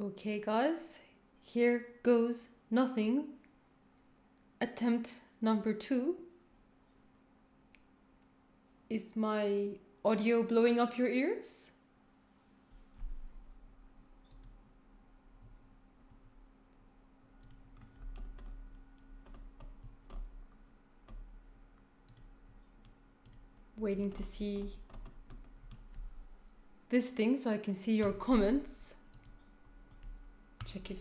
Okay, guys, here goes nothing. Attempt number 2. Is my audio blowing up your ears? Waiting to see this thing so I can see your comments. Check if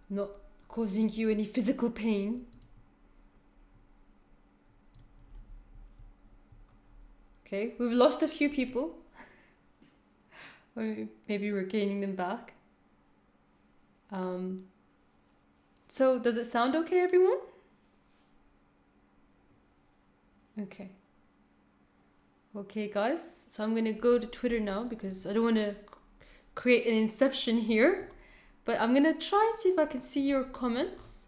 not causing you any physical pain. Okay, we've lost a few people. Maybe we're gaining them back. So does it sound okay, everyone? Okay. Okay, guys. So I'm gonna go to Twitter now because I don't want to create an inception here. But I'm gonna try and see if I can see your comments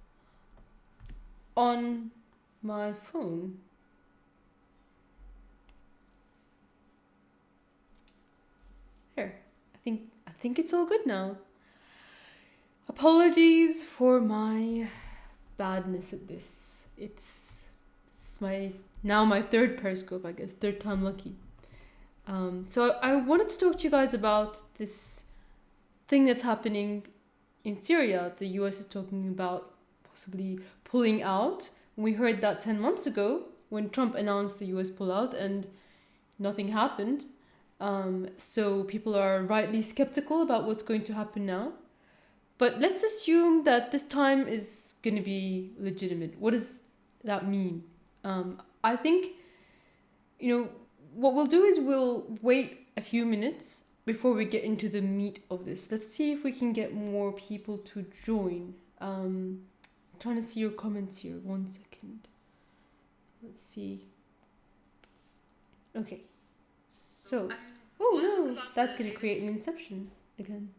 on my phone. There. I think it's all good now. Apologies for my badness at this. It's my third Periscope, I guess, third time lucky. So I wanted to talk to you guys about this thing that's happening in Syria. The US is talking about possibly pulling out. We heard that 10 months ago when Trump announced the US pullout and nothing happened. So people are rightly skeptical about what's going to happen now. But let's assume that this time is going to be legitimate. What does that mean? I think, what we'll do is we'll wait a few minutes before we get into the meat of this. Let's see if we can get more people to join. I'm trying to see your comments here. 1 second. Let's see. Okay. So, oh no, that's going to create an inception again.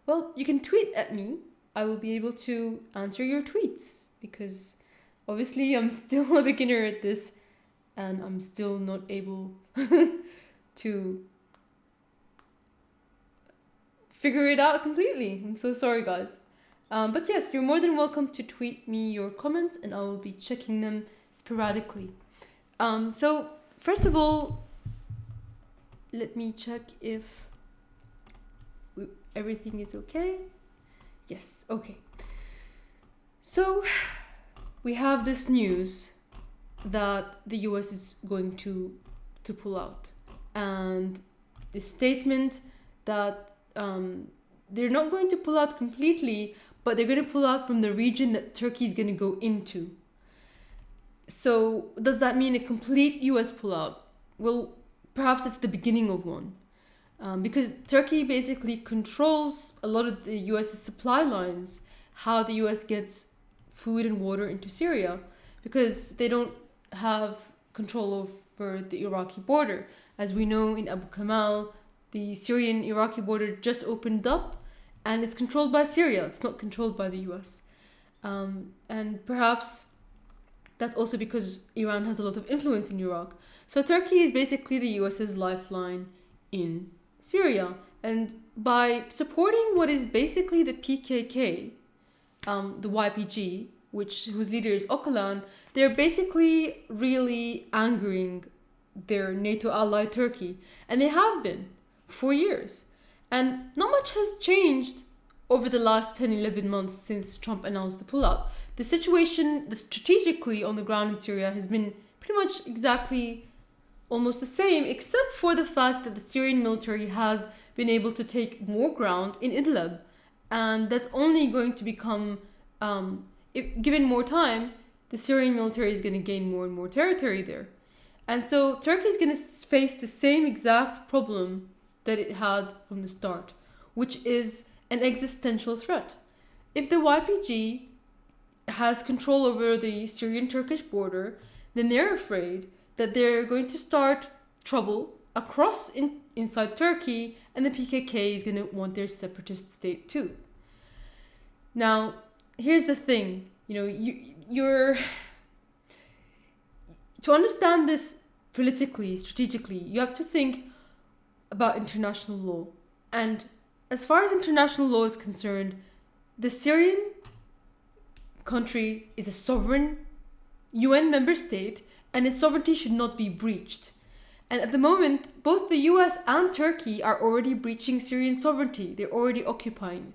Well, you can tweet at me. I will be able to answer your tweets because obviously I'm still a beginner at this and I'm still not able to figure it out completely. I'm so sorry, guys. But yes, you're more than welcome to tweet me your comments and I will be checking them sporadically. So first of all, let me check if everything is okay. Yes, okay. So we have this news that the US is going to pull out, and the statement that they're not going to pull out completely, but they're going to pull out from the region that Turkey is going to go into. So does that mean a complete US pullout? Well, perhaps it's the beginning of one. Because Turkey basically controls a lot of the US's supply lines, how the US gets food and water into Syria, because they don't have control over the Iraqi border. As we know, in Abu Kamal, the Syrian-Iraqi border just opened up and it's controlled by Syria. It's not controlled by the US. And perhaps that's also because Iran has a lot of influence in Iraq. So Turkey is basically the US's lifeline in Syria, and by supporting what is basically the PKK, the YPG, whose leader is Öcalan, they're basically really angering their NATO ally Turkey, and they have been for years. And not much has changed over the last 10-11 months since Trump announced the pullout. The situation strategically on the ground in Syria has been pretty much exactly almost the same, except for the fact that the Syrian military has been able to take more ground in Idlib. And that's only going to become, given more time, the Syrian military is going to gain more and more territory there. And so Turkey is going to face the same exact problem that it had from the start, which is an existential threat. If the YPG has control over the Syrian-Turkish border, then they're afraid that they're going to start trouble across inside Turkey, and the PKK is going to want their separatist state too. Now, here's the thing. You're to understand this politically, strategically, you have to think about international law. And as far as international law is concerned, the Syrian country is a sovereign UN member state, and its sovereignty should not be breached. And at the moment, both the US and Turkey are already breaching Syrian sovereignty. They're already occupying it.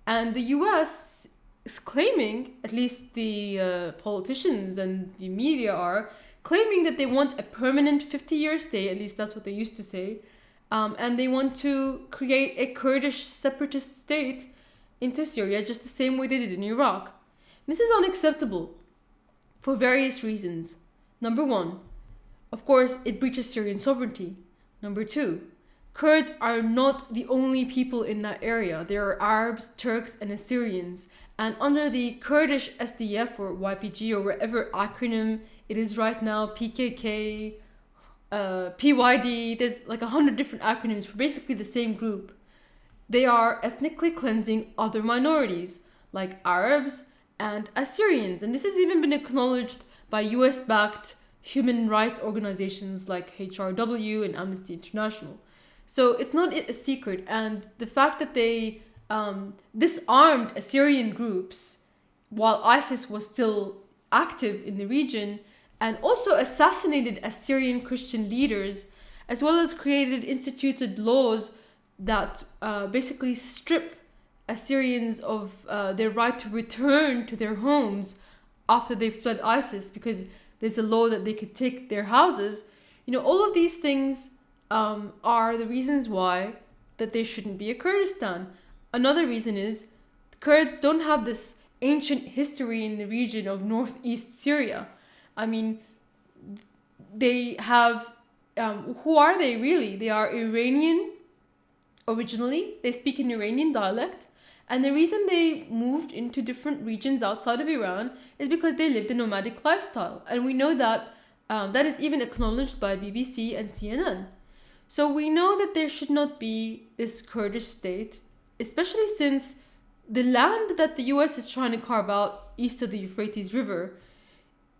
And the US is claiming, at least the politicians and the media are, claiming that they want a permanent 50-year stay, at least that's what they used to say, and they want to create a Kurdish separatist state into Syria just the same way they did in Iraq. This is unacceptable for various reasons. Number one, of course, it breaches Syrian sovereignty. Number two, Kurds are not the only people in that area. There are Arabs, Turks, and Assyrians. And under the Kurdish SDF or YPG or whatever acronym it is right now, PKK, PYD, there's like 100 different acronyms for basically the same group. They are ethnically cleansing other minorities like Arabs and Assyrians. And this has even been acknowledged by US-backed human rights organizations like HRW and Amnesty International. So it's not a secret. And the fact that they disarmed Assyrian groups while ISIS was still active in the region, and also assassinated Assyrian Christian leaders, as well as instituted laws that basically strip Assyrians of their right to return to their homes after they fled ISIS, because there's a law that they could take their houses. All of these things are the reasons why that there shouldn't be a Kurdistan. Another reason is the Kurds don't have this ancient history in the region of northeast Syria. I mean, they have, who are they really? They are Iranian originally. They speak an Iranian dialect. And the reason they moved into different regions outside of Iran is because they lived a nomadic lifestyle. And we know that that is even acknowledged by BBC and CNN. So we know that there should not be this Kurdish state, especially since the land that the US is trying to carve out east of the Euphrates River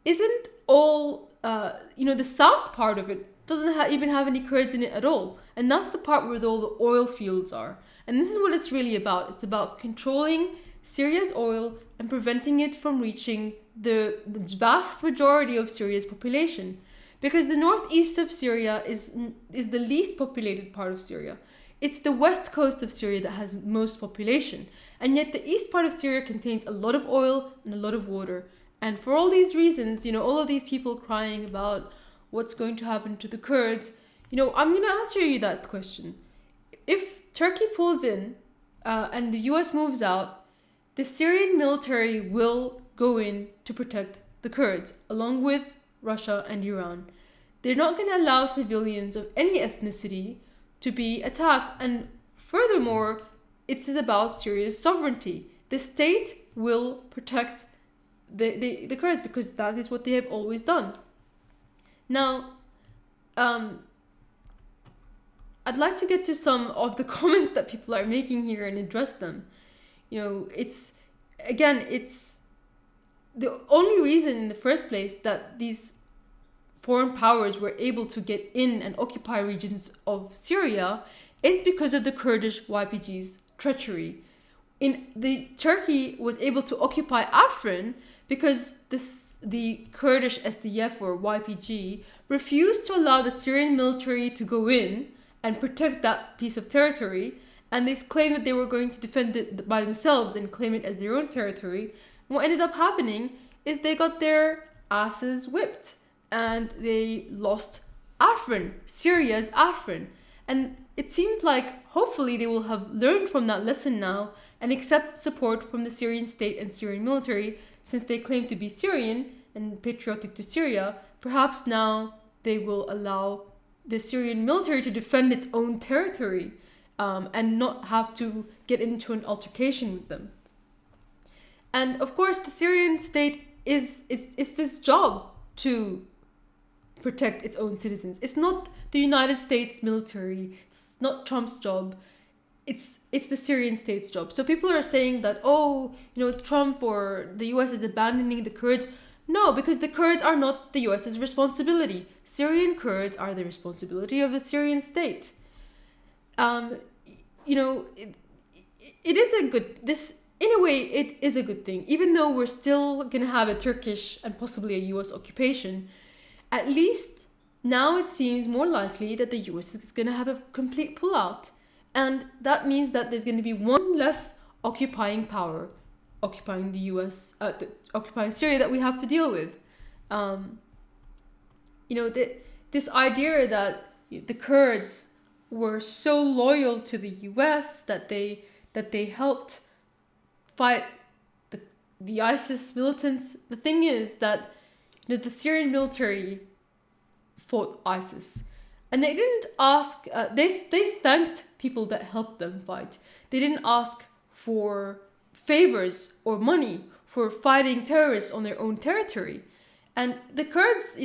isn't all, the south part of it doesn't even have any Kurds in it at all. And that's the part where all the oil fields are. And this is what it's really about. It's about controlling Syria's oil and preventing it from reaching the vast majority of Syria's population. Because the northeast of Syria is the least populated part of Syria. It's the west coast of Syria that has most population. And yet the east part of Syria contains a lot of oil and a lot of water. And for all these reasons, all of these people crying about what's going to happen to the Kurds, I'm going to answer you that question. If Turkey pulls in and the US moves out, the Syrian military will go in to protect the Kurds, along with Russia and Iran. They're not going to allow civilians of any ethnicity to be attacked. And furthermore, it is about Syria's sovereignty. The state will protect the Kurds because that is what they have always done. Now, I'd like to get to some of the comments that people are making here and address them. It's the only reason in the first place that these foreign powers were able to get in and occupy regions of Syria is because of the Kurdish YPG's treachery. Turkey was able to occupy Afrin because the Kurdish SDF or YPG refused to allow the Syrian military to go in and protect that piece of territory, and they claimed that they were going to defend it by themselves and claim it as their own territory. And what ended up happening is they got their asses whipped and they lost Afrin, Syria's Afrin. And it seems like hopefully they will have learned from that lesson now and accept support from the Syrian state and Syrian military, since they claim to be Syrian and patriotic to Syria. Perhaps now they will allow the Syrian military to defend its own territory and not have to get into an altercation with them. And of course, the Syrian state it's its job to protect its own citizens. It's not the United States military. It's not Trump's job. It's the Syrian state's job. So people are saying that, Trump or the US is abandoning the Kurds. No, because the Kurds are not the US's responsibility. Syrian Kurds are the responsibility of the Syrian state. it is a good, this, in a way, it is a good thing. Even though we're still going to have a Turkish and possibly a US occupation, at least now it seems more likely that the US is going to have a complete pullout. And that means that there's going to be one less occupying power occupying the US, occupying Syria that we have to deal with. This idea that the Kurds were so loyal to the US that they helped fight the ISIS militants. The thing is that the Syrian military fought ISIS, and they didn't ask. They thanked people that helped them fight. They didn't ask for favors or money for fighting terrorists on their own territory. And the Kurds,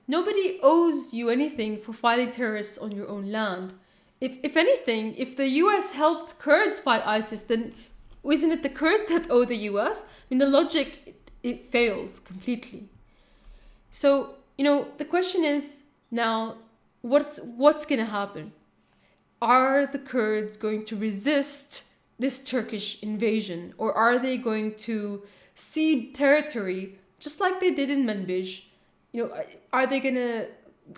nobody owes you anything for fighting terrorists on your own land. If anything, if the US helped Kurds fight ISIS, then isn't it the Kurds that owe the US? I mean, the logic, it fails completely. So, the question is now, what's going to happen? Are the Kurds going to resist this Turkish invasion, or are they going to cede territory just like they did in Manbij? Are they going to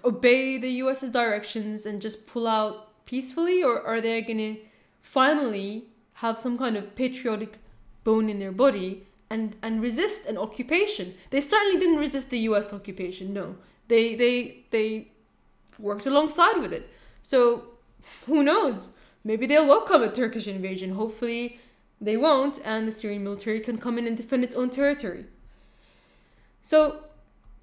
obey the US's directions and just pull out peacefully, or are they going to finally have some kind of patriotic bone in their body and resist an occupation? They certainly didn't resist the US occupation. No, they worked alongside with it. So who knows? Maybe they'll welcome a Turkish invasion. Hopefully they won't, and the Syrian military can come in and defend its own territory. So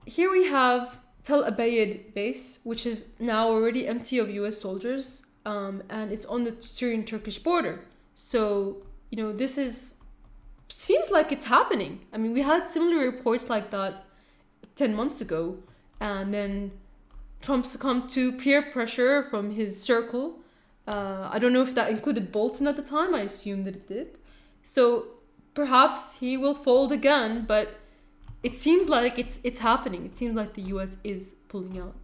here we have Tel Abyad base, which is now already empty of US soldiers, and it's on the Syrian-Turkish border. So, this seems like it's happening. I mean, we had similar reports like that 10 months ago, and then Trump succumbed to peer pressure from his circle. I don't know if that included Bolton at the time. I assume that it did. So perhaps he will fold again, but it seems like it's happening. It seems like the US is pulling out.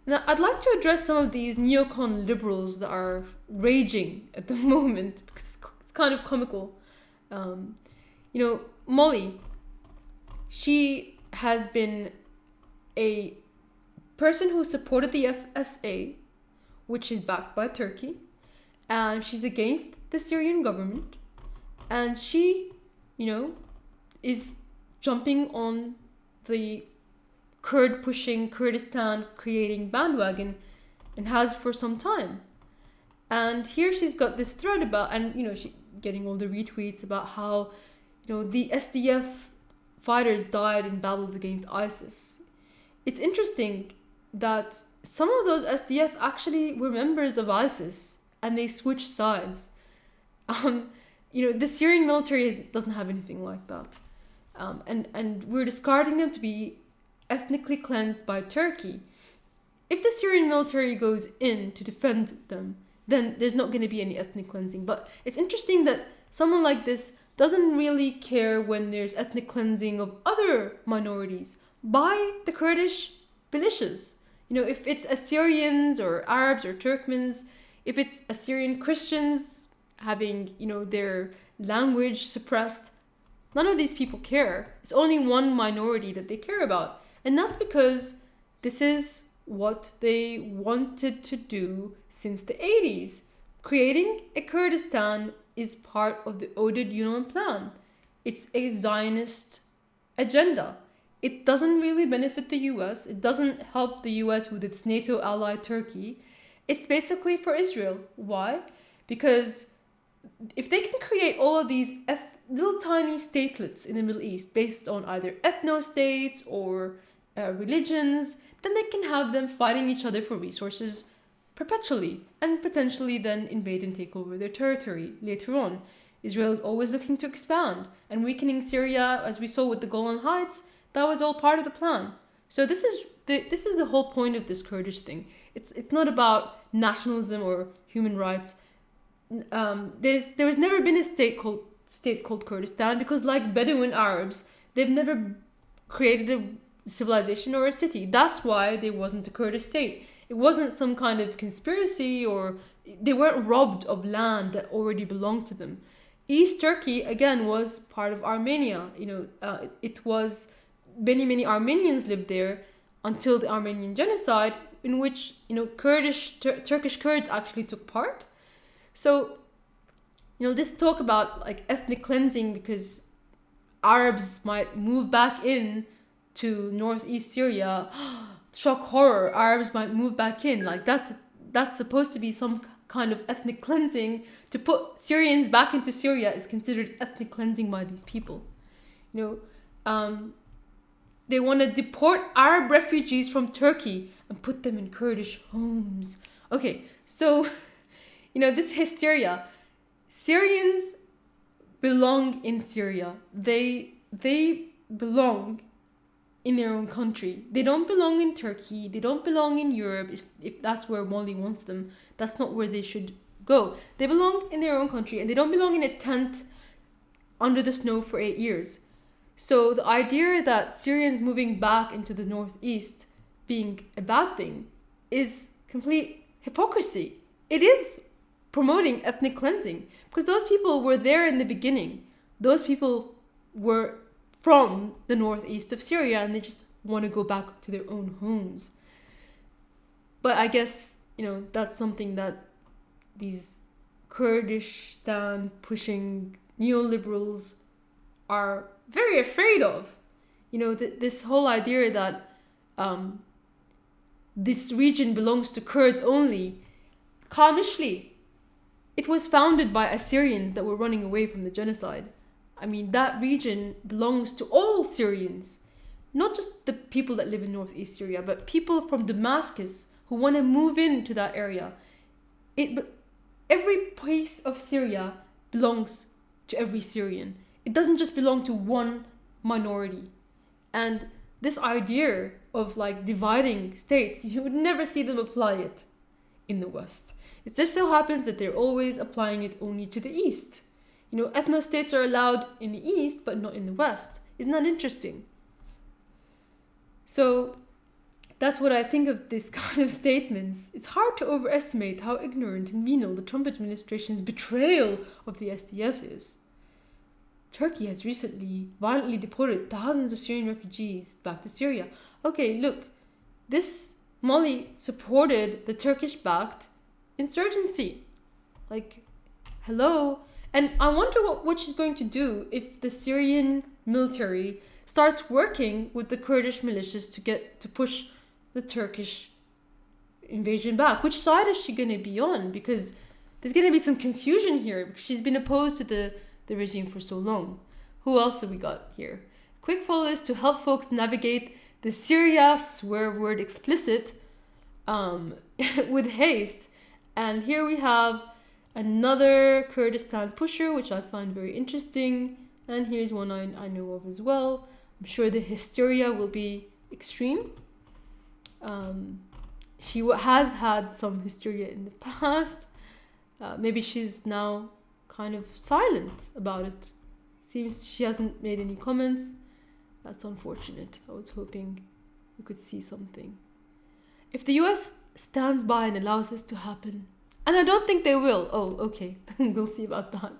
And I'd like to address some of these neocon liberals that are raging at the moment, because it's kind of comical. Molly, she has been a person who supported the FSA, which is backed by Turkey, and she's against the Syrian government, and she, is jumping on the Kurd-pushing, Kurdistan-creating bandwagon, and has for some time. And here she's got this thread about, and she getting all the retweets about how, the SDF fighters died in battles against ISIS. It's interesting that some of those SDF actually were members of ISIS, and they switched sides. The Syrian military doesn't have anything like that. And we're discarding them to be ethnically cleansed by Turkey. If the Syrian military goes in to defend them, then there's not going to be any ethnic cleansing. But it's interesting that someone like this doesn't really care when there's ethnic cleansing of other minorities by the Kurdish militias. If it's Assyrians or Arabs or Turkmens, if it's Assyrian Christians having, their language suppressed, none of these people care. It's only one minority that they care about. And that's because this is what they wanted to do since the 80s. Creating a Kurdistan is part of the Oded Yunan plan. It's a Zionist agenda. It doesn't really benefit the US. It doesn't help the US with its NATO ally Turkey. It's basically for Israel. Why? Because if they can create all of these little tiny statelets in the Middle East based on either ethno-states or religions, then they can have them fighting each other for resources perpetually, and potentially then invade and take over their territory later on. Israel is always looking to expand, and weakening Syria, as we saw with the Golan Heights, that was all part of the plan. So this is the whole point of this Kurdish thing. It's not about nationalism or human rights. There's never been a state called Kurdistan, because like Bedouin Arabs, they've never created a civilization or a city. That's why there wasn't a Kurdish state. It wasn't some kind of conspiracy, or they weren't robbed of land that already belonged to them. East Turkey, again, was part of Armenia. It was, many Armenians lived there until the Armenian genocide, in which Turkish Kurds actually took part. So this talk about like ethnic cleansing because Arabs might move back in to northeast Syria. Shock, horror! Arabs might move back in. Like that's supposed to be some kind of ethnic cleansing. To put Syrians back into Syria is considered ethnic cleansing by these people. They want to deport Arab refugees from Turkey and put them in Kurdish homes. Okay, so, this hysteria. Syrians belong in Syria. They belong in their own country. They don't belong in Turkey. They don't belong in Europe, if that's where Molly wants them. That's not where they should go. They belong in their own country, and they don't belong in a tent under the snow for 8 years. So the idea that Syrians moving back into the northeast being a bad thing is complete hypocrisy. It is promoting ethnic cleansing because those people were there in the beginning. Those people were from the northeast of Syria and they just want to go back to their own homes. But I guess, that's something that these Kurdistan pushing neoliberals are very afraid of. This whole idea that this region belongs to Kurds only. Kamishli, it was founded by Assyrians that were running away from the genocide. I mean, that region belongs to all Syrians, not just the people that live in northeast Syria, but people from Damascus who want to move into that area. Every place of Syria belongs to every Syrian. It doesn't just belong to one minority. And this idea of like dividing states, you would never see them apply it in the West. It just so happens that they're always applying it only to the East. Ethno-states are allowed in the East, but not in the West. Isn't that interesting? So that's what I think of this kind of statements. It's hard to overestimate how ignorant and venal the Trump administration's betrayal of the SDF is. Turkey has recently violently deported thousands of Syrian refugees back to Syria. Okay, look, this Molly supported the Turkish-backed insurgency. Like, hello? And I wonder what she's going to do if the Syrian military starts working with the Kurdish militias to push the Turkish invasion back. Which side is she going to be on? Because there's going to be some confusion here because she's been opposed to the regime for so long. Who else have we got here? Quick follow is to help folks navigate the Syria swear word explicit with haste. And here we have another Kurdistan pusher, which I find very interesting. And here's one I know of as well. I'm sure the hysteria will be extreme. She has had some hysteria in the past. Maybe she's now kind of silent about it. Seems she hasn't made any comments. That's unfortunate. I was hoping we could see something. If the US stands by and allows this to happen, and I don't think they will. Oh, okay. We'll see about that.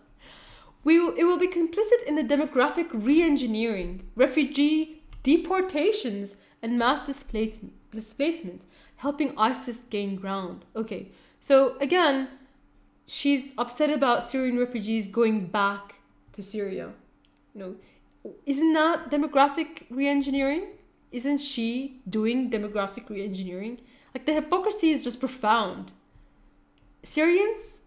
It will be complicit in the demographic re-engineering, refugee deportations, and mass displacement, helping ISIS gain ground. Okay, so again, she's upset about Syrian refugees going back to Syria. Isn't that demographic re-engineering? Isn't she doing demographic re-engineering? Like, the hypocrisy is just profound. Syrians,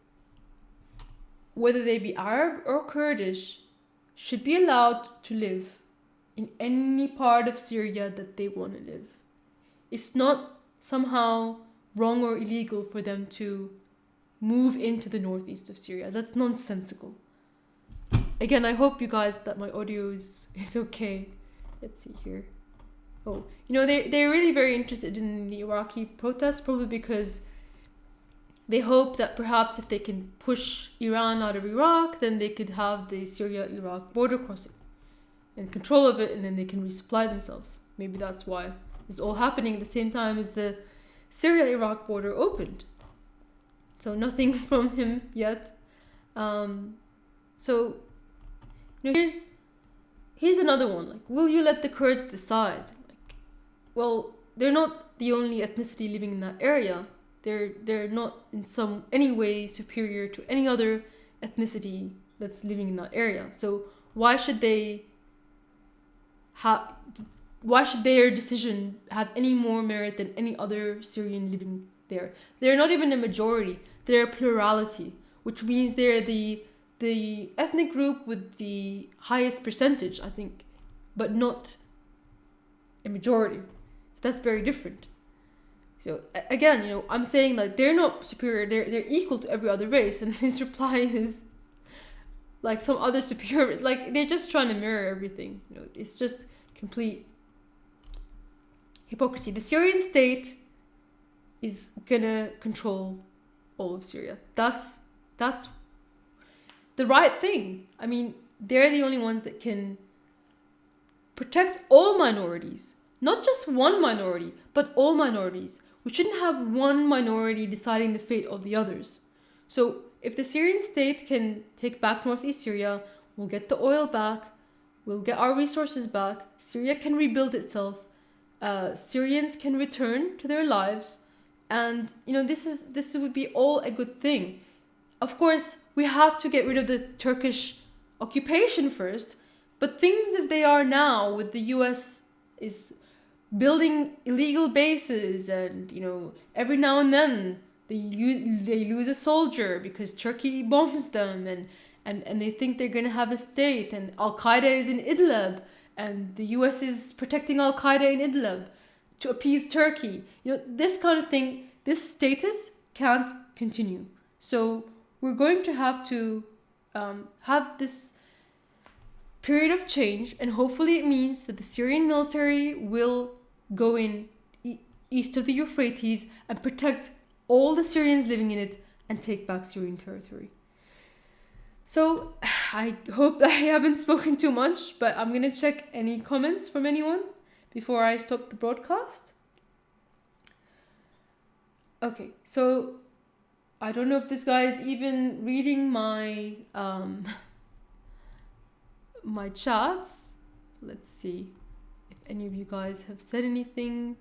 whether they be Arab or Kurdish, should be allowed to live in any part of Syria that they want to live. It's not somehow wrong or illegal for them to move into the northeast of Syria. That's nonsensical. Again, I hope you guys that my audio is okay. Let's see here. Oh, they're really very interested in the Iraqi protests, probably because they hope that perhaps if they can push Iran out of Iraq, then they could have the Syria-Iraq border crossing and control of it, and then they can resupply themselves. Maybe that's why it's all happening at the same time as the Syria-Iraq border opened. So nothing from him yet. So here's another one. Like, will you let the Kurds decide? Like, well, they're not the only ethnicity living in that area. They're not in any way superior to any other ethnicity that's living in that area. So why should their decision have any more merit than any other Syrian living there? They're not even a majority. They're a plurality, which means they're the ethnic group with the highest percentage, I think, but not a majority. So that's very different. So again, I'm saying like they're not superior. They're equal to every other race, and his reply is like some other superior. Like they're just trying to mirror everything. It's just complete hypocrisy. The Syrian state is gonna control all of Syria. That's the right thing. I mean, they're the only ones that can protect all minorities, not just one minority, but all minorities. We shouldn't have one minority deciding the fate of the others. So if the Syrian state can take back northeast Syria, we'll get the oil back, we'll get our resources back, Syria can rebuild itself, Syrians can return to their lives, and this would be all a good thing. Of course, we have to get rid of the Turkish occupation first, but things as they are now, with the US is building illegal bases, and every now and then they lose a soldier because Turkey bombs them, and they think they're gonna have a state, and Al Qaeda is in Idlib, and the US is protecting Al Qaeda in Idlib to appease Turkey. This kind of thing, this status can't continue. So we're going to have to have this period of change, and hopefully it means that the Syrian military will go in east of the Euphrates and protect all the Syrians living in it and take back Syrian territory. So I hope I haven't spoken too much, but I'm gonna check any comments from anyone before I stop the broadcast. Okay, so I don't know if this guy is even reading my my chats. Let's see if any of you guys have said anything.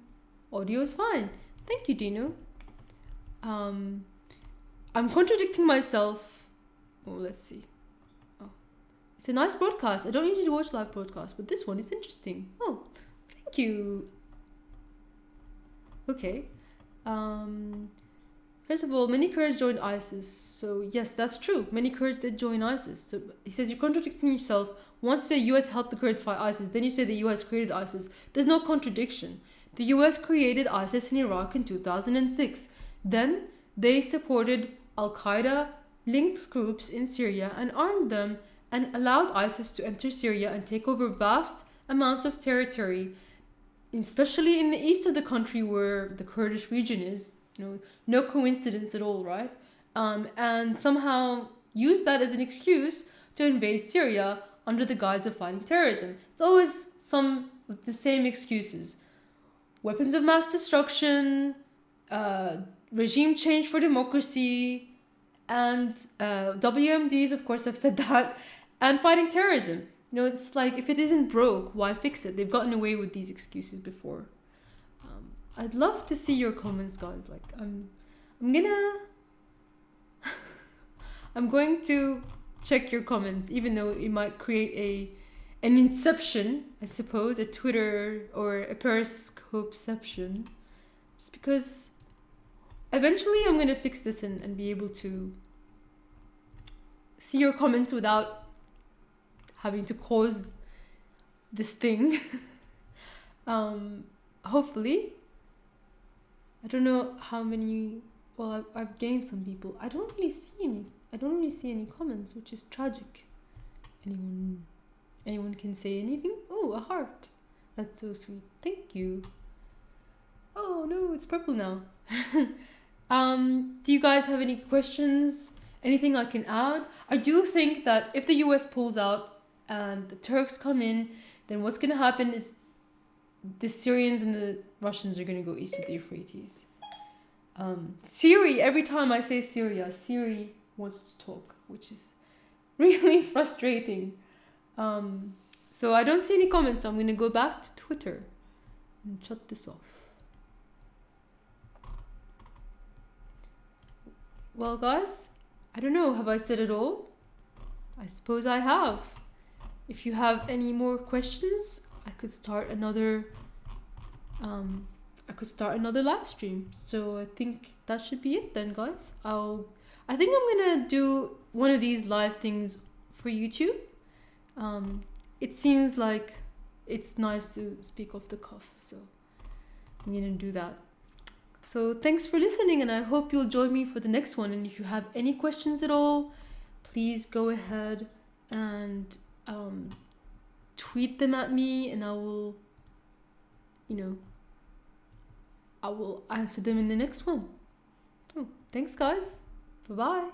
Audio is fine. Thank you, Dino. I'm contradicting myself. Oh, let's see. Oh, it's a nice broadcast. I don't usually watch live broadcasts, but this one is interesting. Oh, thank you. Okay. First of all, many Kurds joined ISIS. So yes, that's true. Many Kurds did join ISIS. So he says you're contradicting yourself. Once you say US helped the Kurds fight ISIS, then you say the US created ISIS. There's no contradiction. The US created ISIS in Iraq in 2006. Then they supported Al-Qaeda linked groups in Syria and armed them and allowed ISIS to enter Syria and take over vast amounts of territory, especially in the east of the country where the Kurdish region is. No coincidence at all, right? And somehow use that as an excuse to invade Syria under the guise of fighting terrorism. It's always some of the same excuses. Weapons of mass destruction, regime change for democracy, and WMDs, of course, have said that, and fighting terrorism. It's like, if it isn't broke, why fix it? They've gotten away with these excuses before. I'd love to see your comments, guys. Like, I'm going to check your comments, even though it might create an inception, I suppose, a Twitter or a Periscopeception, just because eventually I'm going to fix this and be able to see your comments without having to cause this thing. Hopefully. I don't know how many. Well, I've gained some people. I don't really see any comments, which is tragic. Anyone can say anything? Oh, a heart. That's so sweet. Thank you. Oh no, it's purple now. Do you guys have any questions? Anything I can add? I do think that if the US pulls out and the Turks come in, then what's gonna happen is the Syrians and the Russians are gonna go east of the Euphrates. Siri, every time I say Syria, Siri wants to talk, which is really frustrating. So I don't see any comments, so I'm gonna go back to Twitter and shut this off. Well, guys, I don't know, have I said it all? I suppose I have. If you have any more questions, I could start another live stream. So I think that should be it then, guys. I think I'm gonna do one of these live things for YouTube. It seems like it's nice to speak off the cuff, so I'm gonna do that. So thanks for listening, and I hope you'll join me for the next one. And if you have any questions at all, please go ahead and tweet them at me, and I will answer them in the next one. So, thanks, guys. Bye-bye.